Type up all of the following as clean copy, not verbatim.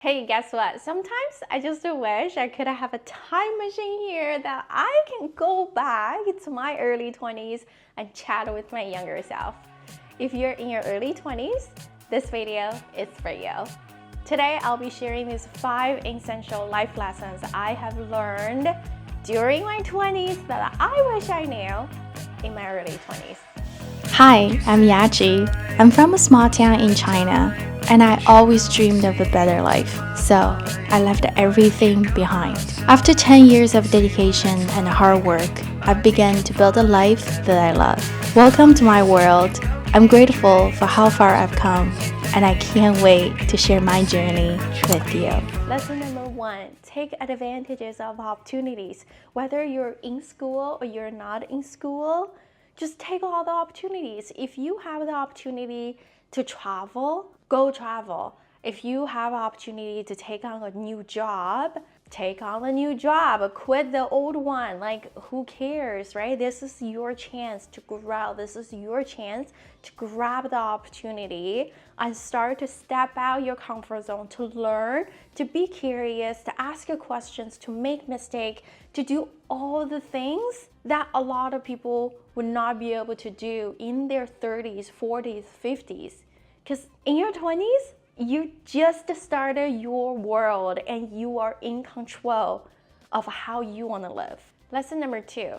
Hey, guess what? Sometimes I just wish I could have a time machine here that I can go back to my early 20s and chat with my younger self. If you're in your early 20s, this video is for you. Today, I'll be sharing these 5 essential life lessons I have learned during my 20s that I wish I knew in my early 20s. Hi, I'm Yaji. I'm from a small town in China, and I always dreamed of a better life, so I left everything behind. After 10 years of dedication and hard work, I've begun to build a life that I love. Welcome to my world. I'm grateful for how far I've come, and I can't wait to share my journey with you. Lesson number 1, take advantages of opportunities. Whether you're in school or you're not in school, just take all the opportunities. If you have the opportunity to travel, go travel. If you have an opportunity to take on a new job, take on a new job. Quit the old one. Like, who cares, right? This is your chance to grow. This is your chance to grab the opportunity and start to step out your comfort zone, to learn, to be curious, to ask your questions, to make mistakes, to do all the things that a lot of people would not be able to do in their 30s, 40s, 50s. Because in your 20s, you just started your world and you are in control of how you want to live. Lesson number 2,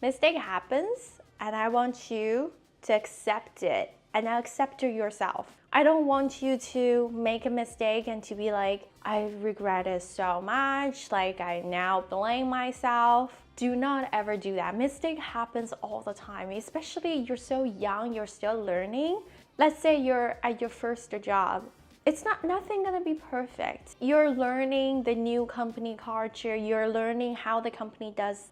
mistake happens and I want you to accept it and accept it yourself. I don't want you to make a mistake and to be like, I regret it so much, like I now blame myself. Do not ever do that. Mistake happens all the time, especially you're so young, you're still learning. Let's say you're at your first job. It's nothing gonna be perfect. You're learning the new company culture. You're learning how the company does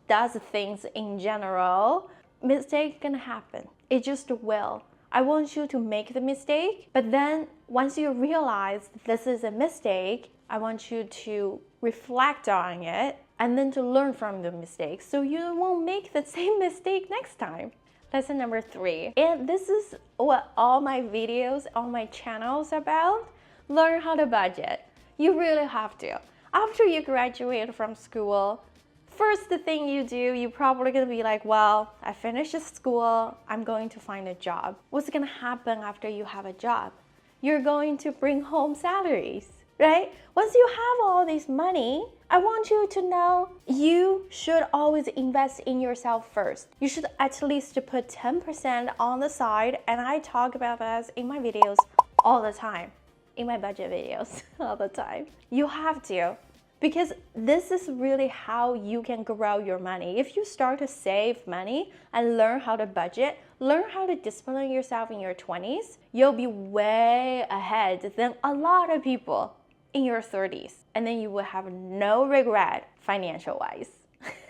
things in general. Mistake gonna happen. It just will. I want you to make the mistake, but then once you realize this is a mistake, I want you to reflect on it and then to learn from the mistake so you won't make the same mistake next time. Lesson number 3, and this is what all my videos on my channel is about. Learn how to budget. You really have to. After you graduate from school, first thing you do, you're probably gonna be like, well, I finished school, I'm going to find a job. What's gonna happen after you have a job? You're going to bring home salaries, right? Once you have all this money, I want you to know you should always invest in yourself first. You should at least put 10% on the side, and I talk about this in my videos all the time, in my budget videos all the time. You have to, because this is really how you can grow your money. If you start to save money and learn how to budget, learn how to discipline yourself in your 20s, you'll be way ahead than a lot of people in your 30s. And then you will have no regret financial-wise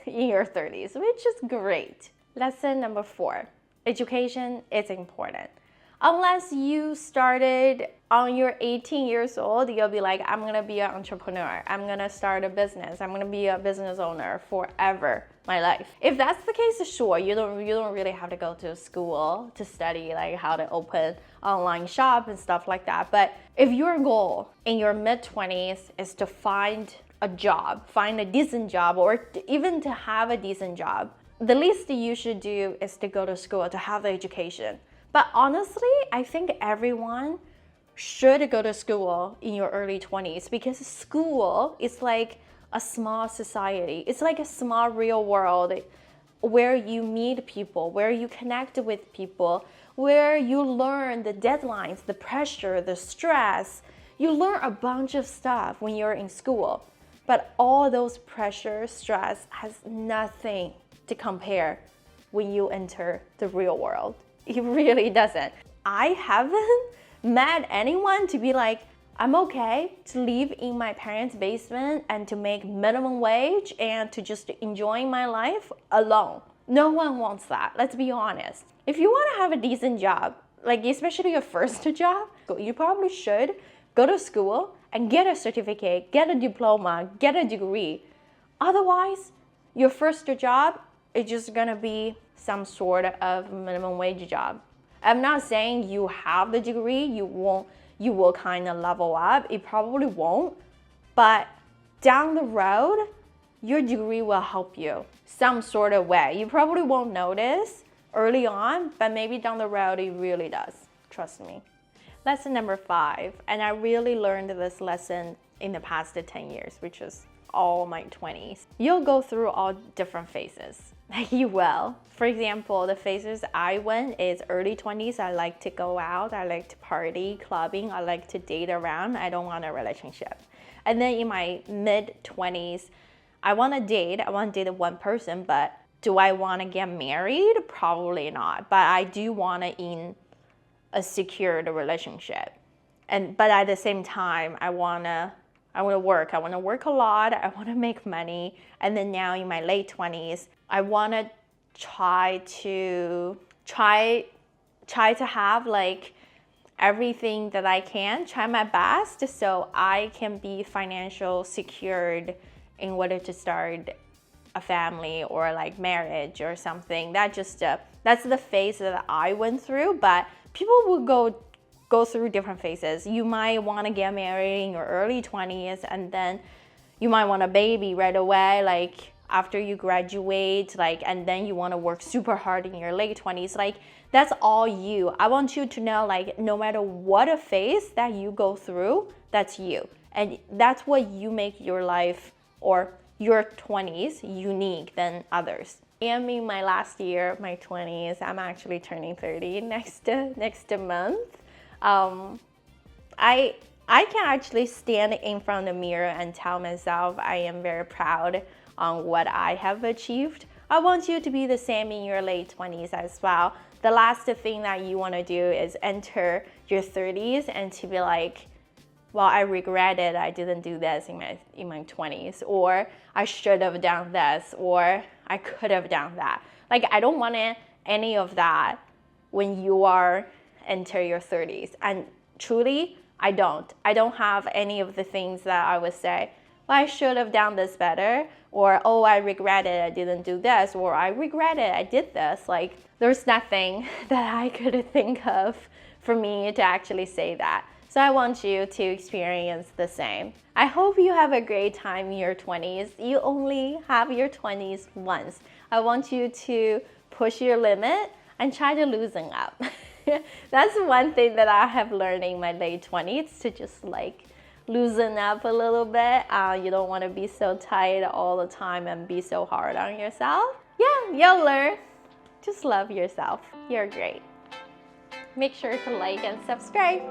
in your 30s, which is great. Lesson number 4, education is important. Unless you started on your 18 years old, you'll be like, I'm gonna be an entrepreneur. I'm gonna start a business. I'm gonna be a business owner forever, my life. If that's the case, sure, you don't really have to go to school to study like how to open online shop and stuff like that. But if your goal in your mid-20s is to find a job, find a decent job, or even to have a decent job, the least you should do is to go to school, to have the education. But honestly, I think everyone should go to school in your early 20s because school is like a small society. It's like a small real world where you meet people, where you connect with people, where you learn the deadlines, the pressure, the stress. You learn a bunch of stuff when you're in school. But all those pressure, stress has nothing to compare when you enter the real world. It really doesn't. I haven't met anyone to be like, I'm okay to live in my parents' basement and to make minimum wage and to just enjoy my life alone. No one wants that, let's be honest. If you want to have a decent job, like especially your first job, you probably should go to school and get a certificate, get a diploma, get a degree. Otherwise, your first job is just gonna be some sort of minimum wage job. I'm not saying you have the degree, you you will kind of level up. It probably won't, but down the road, your degree will help you some sort of way. You probably won't notice early on, but maybe down the road it really does. Trust me. Lesson number 5, and I really learned this lesson in the past 10 years, which is all my 20s. You'll go through all different phases. You will. For example, the phases I went is early 20s. I like to go out. I like to party, clubbing. I like to date around. I don't want a relationship. And then in my mid 20s, I want to date. I want to date one person, but do I want to get married? Probably not. But I do want to in a secured relationship. But at the same time, I want to work. I want to work a lot. I want to make money. And then now in my late 20s, I want to try to have like everything that I can, try my best so I can be financial secured in order to start a family or like marriage or something. That's the phase that I went through, but people will go through different phases. You might want to get married in your early 20s, and then you might want a baby right away, like after you graduate, like, and then you want to work super hard in your late 20s. Like, that's all you. I want you to know, like, no matter what a phase that you go through, that's you. And that's what you make your life or your 20s unique than others. I am in my last year, my 20s. I'm actually turning 30 next month. I can actually stand in front of the mirror and tell myself I am very proud on what I have achieved. I want you to be the same in your late 20s as well. The last thing that you want to do is enter your 30s and to be like, well, I regret it. I didn't do this in my 20s, or I should have done this, or I could have done that. Like, I don't want any of that when you are enter your 30s. And truly, I don't have any of the things that I would say, well, I should have done this better, or oh, I regret it, I didn't do this, or I regret it, I did this. Like, there's nothing that I could think of for me to actually say that. So I want you to experience the same. I hope you have a great time in your 20s. You only have your 20s once. I want you to push your limit and try to loosen up. That's one thing that I have learned in my late 20s, to just like loosen up a little bit. You don't want to be so tight all the time and be so hard on yourself. Yeah, you'll learn. Just love yourself. You're great. Make sure to like and subscribe.